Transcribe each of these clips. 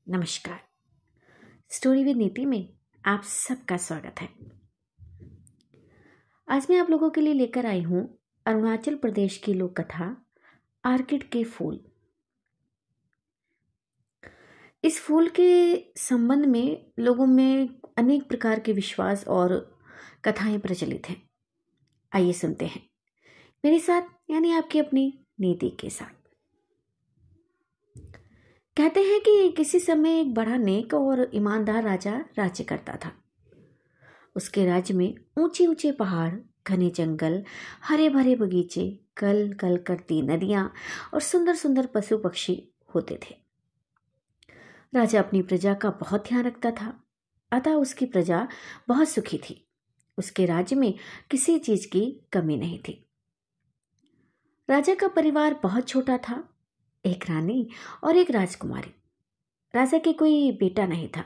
नमस्कार। Story with नीति में आप सबका स्वागत है। आज मैं आप लोगों के लिए लेकर आई हूं अरुणाचल प्रदेश की लोक कथा आर्किड के फूल। इस फूल के संबंध में लोगों में अनेक प्रकार के विश्वास और कथाएं प्रचलित हैं। आइए सुनते हैं मेरे साथ, यानी आपकी अपनी नीति के साथ। कहते हैं कि किसी समय एक बड़ा नेक और ईमानदार राजा राज्य करता था। उसके राज्य में ऊंचे ऊंचे पहाड़, घने जंगल, हरे भरे बगीचे, कल कल करती नदियां और सुंदर सुंदर पशु पक्षी होते थे। राजा अपनी प्रजा का बहुत ध्यान रखता था, अतः उसकी प्रजा बहुत सुखी थी। उसके राज्य में किसी चीज की कमी नहीं थी। राजा का परिवार बहुत छोटा था, एक रानी और एक राजकुमारी। राजा के कोई बेटा नहीं था,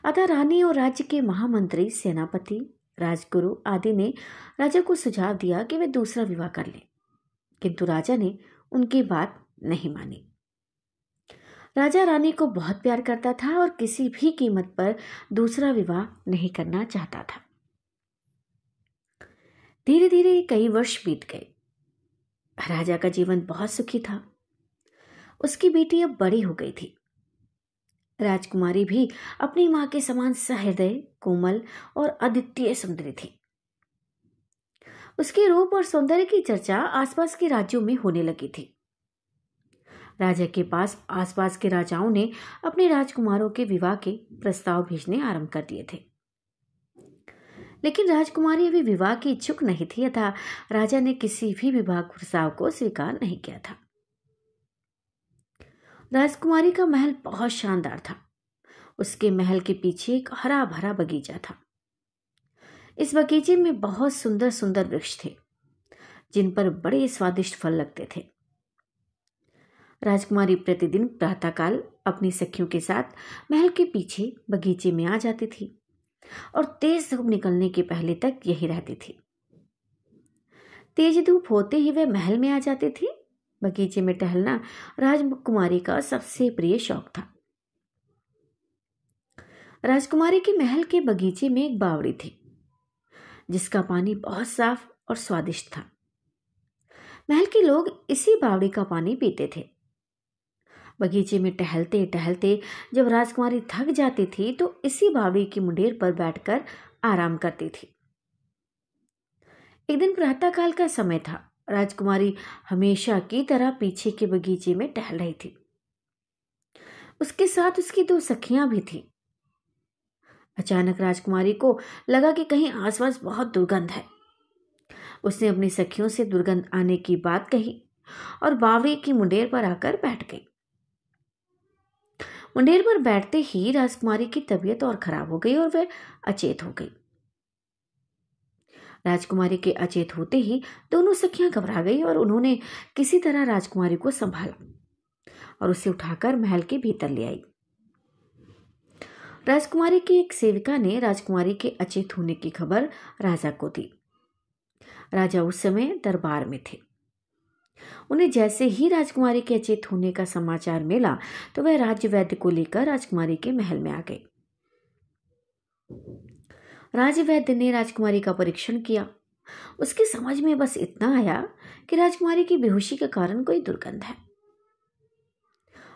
अतः रानी और राज्य के महामंत्री, सेनापति, राजगुरु आदि ने राजा को सुझाव दिया कि वे दूसरा विवाह कर लें, किंतु राजा ने उनकी बात नहीं मानी। राजा रानी को बहुत प्यार करता था और किसी भी कीमत पर दूसरा विवाह नहीं करना चाहता था। धीरे धीरे कई वर्ष बीत गए। राजा का जीवन बहुत सुखी था। उसकी बेटी अब बड़ी हो गई थी। राजकुमारी भी अपनी मां के समान सहृदय, कोमल और अद्वितीय सुंदरी थी। उसके रूप और सौंदर्य की चर्चा आसपास के राज्यों में होने लगी थी। राजा के पास आसपास के राजाओं ने अपने राजकुमारों के विवाह के प्रस्ताव भेजने आरंभ कर दिए थे, लेकिन राजकुमारी अभी विवाह की इच्छुक नहीं थी, अतः राजा ने किसी भी विवाह प्रस्ताव को स्वीकार नहीं किया था। राजकुमारी का महल बहुत शानदार था। उसके महल के पीछे एक हरा भरा बगीचा था। इस बगीचे में बहुत सुंदर सुंदर वृक्ष थे, जिन पर बड़े स्वादिष्ट फल लगते थे। राजकुमारी प्रतिदिन प्रातःकाल अपनी सखियों के साथ महल के पीछे बगीचे में आ जाती थी और तेज धूप निकलने के पहले तक यही रहती थी। तेज धूप होते ही वह महल में आ जाती थी। बगीचे में टहलना राजकुमारी का सबसे प्रिय शौक था। राजकुमारी के महल के बगीचे में एक बावड़ी थी, जिसका पानी बहुत साफ और स्वादिष्ट था। महल के लोग इसी बावड़ी का पानी पीते थे। बगीचे में टहलते टहलते जब राजकुमारी थक जाती थी तो इसी बावड़ी की मुंडेर पर बैठकर आराम करती थी। एक दिन प्रातःकाल का समय था। राजकुमारी हमेशा की तरह पीछे के बगीचे में टहल रही थी। उसके साथ उसकी दो सखियां भी थी। अचानक राजकुमारी को लगा कि कहीं आसपास बहुत दुर्गंध है। उसने अपनी सखियों से दुर्गंध आने की बात कही और बावड़ी की मुंडेर पर आकर बैठ गई। मुंडेर पर बैठते ही राजकुमारी की तबीयत और खराब हो गई और वह अचेत हो गई। राजकुमारी के अचेत होते ही दोनों सखियां घबरा गई और उन्होंने किसी तरह राजकुमारी को संभाला और उसे उठाकर महल के भीतर ले आई। राजकुमारी की एक सेविका ने राजकुमारी के अचेत होने की खबर राजा को दी। राजा उस समय दरबार में थे। उन्हें जैसे ही राजकुमारी के अचेत होने का समाचार मिला तो वह राज्य वैद्य को लेकर राजकुमारी के महल में आ गए। राज्य वैद्य ने राजकुमारी का परीक्षण किया। उसकी समझ में बस इतना आया कि राजकुमारी की बेहोशी के कारण कोई दुर्गंध है।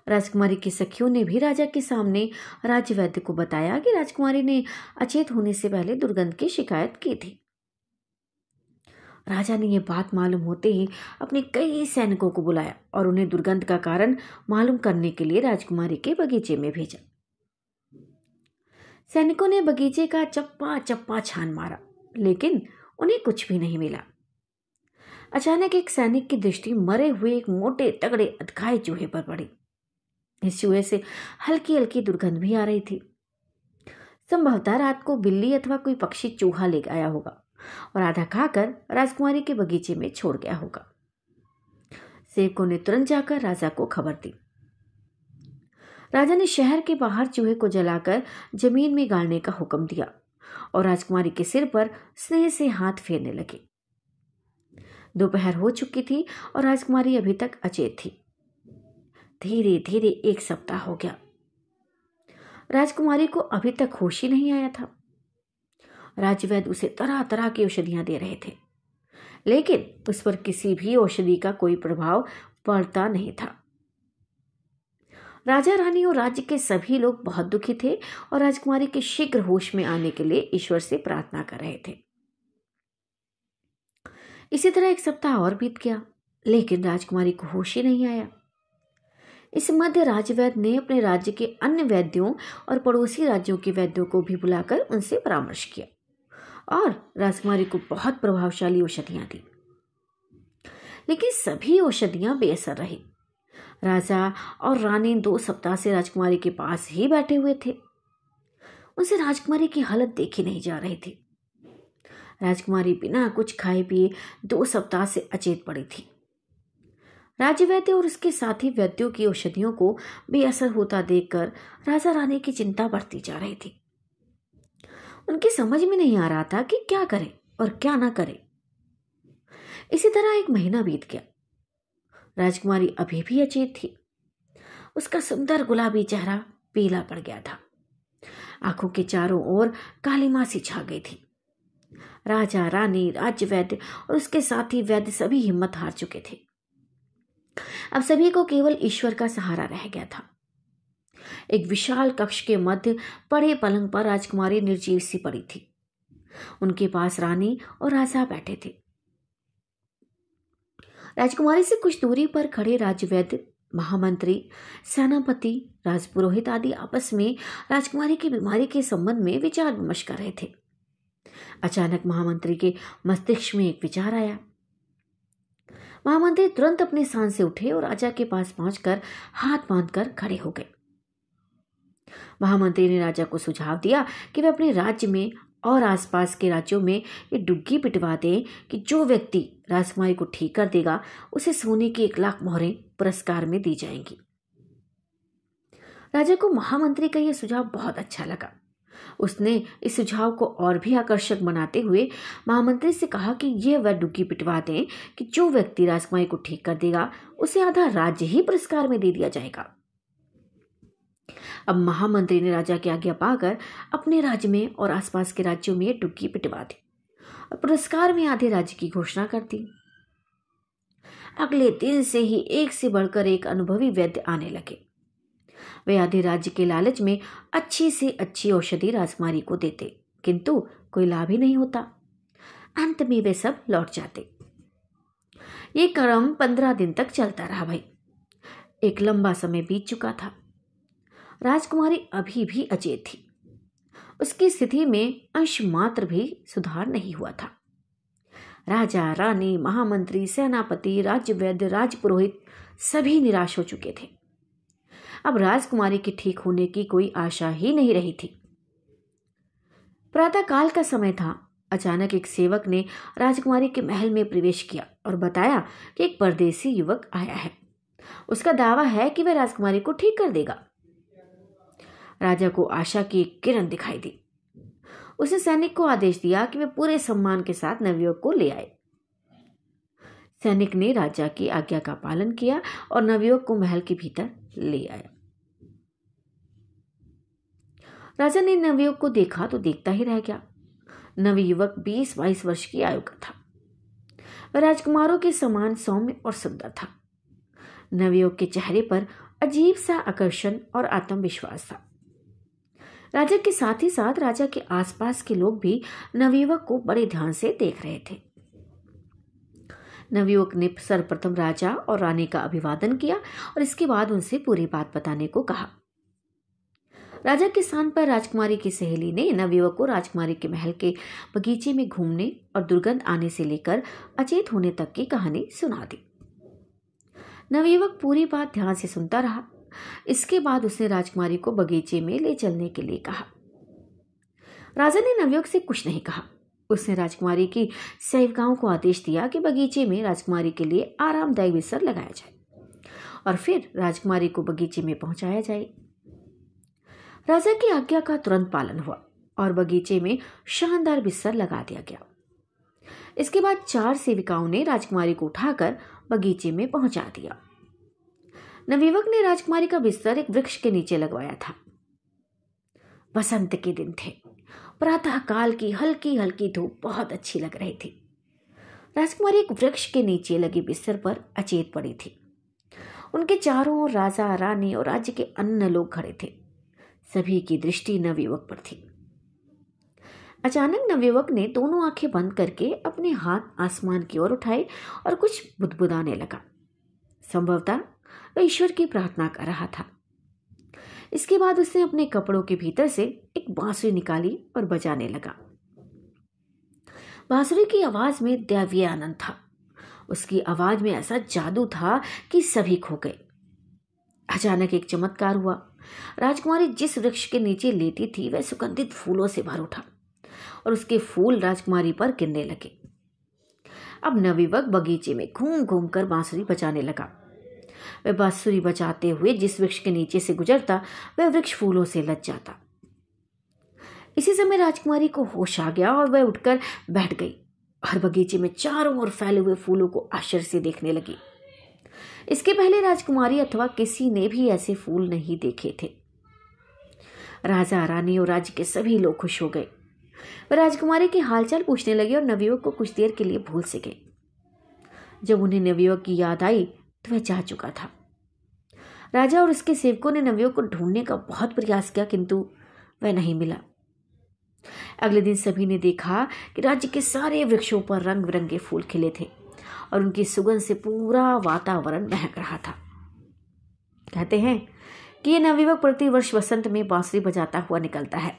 राजकुमारी की सखियों ने भी राजा के सामने राज्य वैद्य को बताया कि राजकुमारी ने अचेत होने से पहले दुर्गंध की शिकायत की थी। राजा ने यह बात मालूम होते ही अपने कई सैनिकों को बुलाया और उन्हें दुर्गंध का कारण मालूम करने के लिए राजकुमारी के बगीचे में भेजा। सैनिकों ने बगीचे का चप्पा चप्पा छान मारा, लेकिन उन्हें कुछ भी नहीं मिला। अचानक एक सैनिक की दृष्टि मरे हुए एक मोटे तगड़े अधखाए चूहे पर पड़ी। इस चूहे से हल्की हल्की दुर्गंध भी आ रही थी। संभवतः रात को बिल्ली अथवा कोई पक्षी चूहा ले आया होगा और आधा खाकर राजकुमारी के बगीचे में छोड़ गया होगा। सेवकों ने तुरंत जाकर राजा को खबर दी। राजा ने शहर के बाहर चूहे को जलाकर जमीन में गाड़ने का हुक्म दिया और राजकुमारी के सिर पर स्नेह से हाथ फेरने लगे। दोपहर हो चुकी थी और राजकुमारी अभी तक अचेत थी। धीरे धीरे एक सप्ताह हो गया। राजकुमारी को अभी तक होश ही नहीं आया था। राजवैद्य उसे तरह तरह की औषधियां दे रहे थे, लेकिन उस पर किसी भी औषधि का कोई प्रभाव पड़ता नहीं था। राजा रानी और राज्य के सभी लोग बहुत दुखी थे और राजकुमारी के शीघ्र होश में आने के लिए ईश्वर से प्रार्थना कर रहे थे। इसी तरह एक सप्ताह और बीत गया, लेकिन राजकुमारी को होश ही नहीं आया। इस मध्य राजवैद्य ने अपने राज्य के अन्य वैद्यों और पड़ोसी राज्यों के वैद्यों को भी बुलाकर उनसे परामर्श किया और राजकुमारी को बहुत प्रभावशाली औषधियां दी, लेकिन सभी औषधियां बेअसर रही। राजा और रानी 2 सप्ताह से राजकुमारी के पास ही बैठे हुए थे। उनसे राजकुमारी की हालत देखी नहीं जा रही थी। राजकुमारी बिना कुछ खाए पिए 2 सप्ताह से अचेत पड़ी थी। राजवैद्य और उसके साथी वैद्यों की औषधियों को बेअसर होता देखकर राजा रानी की चिंता बढ़ती जा रही थी। उनकी समझ में नहीं आ रहा था कि क्या करें और क्या ना करें। इसी तरह 1 महीना बीत गया। राजकुमारी अभी भी अचेत थी। उसका सुंदर गुलाबी चेहरा पीला पड़ गया था। आंखों के चारों ओर काली मासी छा गई थी। राजा रानी, राजवैद्य और उसके साथी वैद्य सभी हिम्मत हार चुके थे। अब सभी को केवल ईश्वर का सहारा रह गया था। एक विशाल कक्ष के मध्य पड़े पलंग पर राजकुमारी निर्जीव सी पड़ी थी। उनके पास रानी और राजा बैठे थे। राजकुमारी से कुछ दूरी पर खड़े राजवैद्य, महामंत्री, सेनापति, राजपुरोहित आदि आपस में राजकुमारी की बीमारी के संबंध में विचार विमर्श कर रहे थे। अचानक महामंत्री के मस्तिष्क में एक विचार आया। महामंत्री तुरंत अपने स्थान से उठे और राजा के पास पहुंचकर हाथ बांधकर खड़े हो गए। महामंत्री ने राजा को सुझाव दिया कि वे अपने राज्य में और आसपास के राज्यों में ये डुग्गी पिटवा दें कि जो व्यक्ति राजकुमारी को ठीक कर देगा उसे सोने की 1 लाख मोहरें पुरस्कार में दी जाएंगी। राजा को महामंत्री का यह सुझाव बहुत अच्छा लगा। उसने इस सुझाव को और भी आकर्षक बनाते हुए महामंत्री से कहा कि यह वह डुग्गी पिटवा दें कि जो व्यक्ति राजकुमारी को ठीक कर देगा उसे आधा राज्य ही पुरस्कार में दे दिया जाएगा। अब महामंत्री ने राजा की आज्ञा पाकर अपने राज्य में और आसपास के राज्यों में डुग्गी पिटवा दी और पुरस्कार में आधे राज्य की घोषणा कर दी। अगले दिन से ही एक से बढ़कर एक अनुभवी वैद्य आने लगे। वे आधे राज्य के लालच में अच्छी से अच्छी औषधि राजकुमारी को देते, किंतु कोई लाभ ही नहीं होता। अंत में वे सब लौट जाते। ये क्रम 15 दिन तक चलता रहा। भाई, एक लंबा समय बीत चुका था। राजकुमारी अभी भी अचेत थी। उसकी स्थिति में अंश मात्र भी सुधार नहीं हुआ था। राजा, रानी, महामंत्री, सेनापति, राज्यवैद्य, राजपुरोहित सभी निराश हो चुके थे। अब राजकुमारी के ठीक होने की कोई आशा ही नहीं रही थी। प्रातःकाल का समय था। अचानक एक सेवक ने राजकुमारी के महल में प्रवेश किया और बताया कि एक परदेसी युवक आया है। उसका दावा है कि वह राजकुमारी को ठीक कर देगा। राजा को आशा की एक किरण दिखाई दी। उसने सैनिक को आदेश दिया कि वे पूरे सम्मान के साथ नवयुवक को ले आए। सैनिक ने राजा की आज्ञा का पालन किया और नवयुवक को महल के भीतर ले आया। राजा ने नवयुवक को देखा तो देखता ही रह गया। नवयुवक 20-22 वर्ष की आयु का था। वह राजकुमारों के समान सौम्य और सुंदर था। नवयुवक के चेहरे पर अजीब सा आकर्षण और आत्मविश्वास था। राजा के साथ ही साथ राजा के आसपास के लोग भी नवयुवक को बड़े ध्यान से देख रहे थे। नवयुवक ने सर्वप्रथम राजा और रानी का अभिवादन किया और इसके बाद उनसे पूरी बात बताने को कहा। राजा के स्थान पर राजकुमारी की सहेली ने नवयुवक को राजकुमारी के महल के बगीचे में घूमने और दुर्गंध आने से लेकर अचेत होने तक की कहानी सुना दी। नवयुवक पूरी बात ध्यान से सुनता रहा। इसके बाद उसने राजकुमारी को बगीचे में ले चलने के लिए कहा। राजा ने नवयुवक से कुछ नहीं कहा। उसने राजकुमारी की सेविकाओं को आदेश दिया कि बगीचे में राजकुमारी के लिए आरामदायक बिस्तर लगाया जाए और फिर राजकुमारी को बगीचे में पहुंचाया जाए। राजा की आज्ञा का तुरंत पालन हुआ और बगीचे में शानदार बिस्तर लगा दिया गया। इसके बाद 4 सेविकाओं ने राजकुमारी को उठाकर बगीचे में पहुंचा दिया। नवयुवक ने राजकुमारी का बिस्तर एक वृक्ष के नीचे लगवाया था। बसंत के दिन थे। प्रातः काल की हल्की हल्की धूप बहुत अच्छी लग रही थी। राजकुमारी एक वृक्ष के नीचे लगे बिस्तर पर अचेत पड़ी थी। उनके चारों ओर राजा, रानी और राज्य के अन्य लोग खड़े थे। सभी की दृष्टि नवयुवक पर थी। अचानक नवयुवक ने दोनों आंखें बंद करके अपने हाथ आसमान की ओर उठाए और कुछ बुदबुदाने लगा। संभवतः वह ईश्वर की प्रार्थना कर रहा था। इसके बाद उसने अपने कपड़ों के भीतर से एक बांसुरी निकाली और बजाने लगा। बांसुरी की आवाज में दैवीय आनंद था। उसकी आवाज में ऐसा जादू था कि सभी खो गए। अचानक एक चमत्कार हुआ। राजकुमारी जिस वृक्ष के नीचे लेटी थी वह सुगंधित फूलों से भर उठा और उसके फूल राजकुमारी पर गिरने लगे। अब नवयुवक बगीचे में घूम घूम कर बांसुरी बजाने लगा। वह बांसुरी बजाते हुए जिस वृक्ष के नीचे से गुजरता वह वृक्ष फूलों से लद जाता। इसी समय राजकुमारी को होश आ गया और वह उठकर बैठ गई और बगीचे में चारों ओर फैले हुए फूलों को आश्चर्य से देखने लगी। इसके पहले राजकुमारी अथवा किसी ने भी ऐसे फूल नहीं देखे थे। राजा, रानी और राज्य के सभी लोग खुश हो गए। वह राजकुमारी के हालचाल पूछने लगे और नवयुवक को कुछ देर के लिए भूल से गए। जब उन्हें नवयुवक की याद आई तो वह जा चुका था। राजा और उसके सेवकों ने नवयुवक को ढूंढने का बहुत प्रयास किया, किंतु वह नहीं मिला। अगले दिन सभी ने देखा कि राज्य के सारे वृक्षों पर रंग बिरंगे फूल खिले थे और उनकी सुगंध से पूरा वातावरण महक रहा था। कहते हैं कि यह नवयुवक प्रतिवर्ष वसंत में बांसुरी बजाता हुआ निकलता है।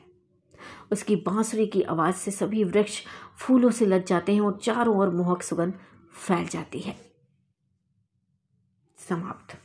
उसकी बांसुरी की आवाज से सभी वृक्ष फूलों से लद जाते हैं और चारों ओर मोहक सुगंध फैल जाती है। समाप्त।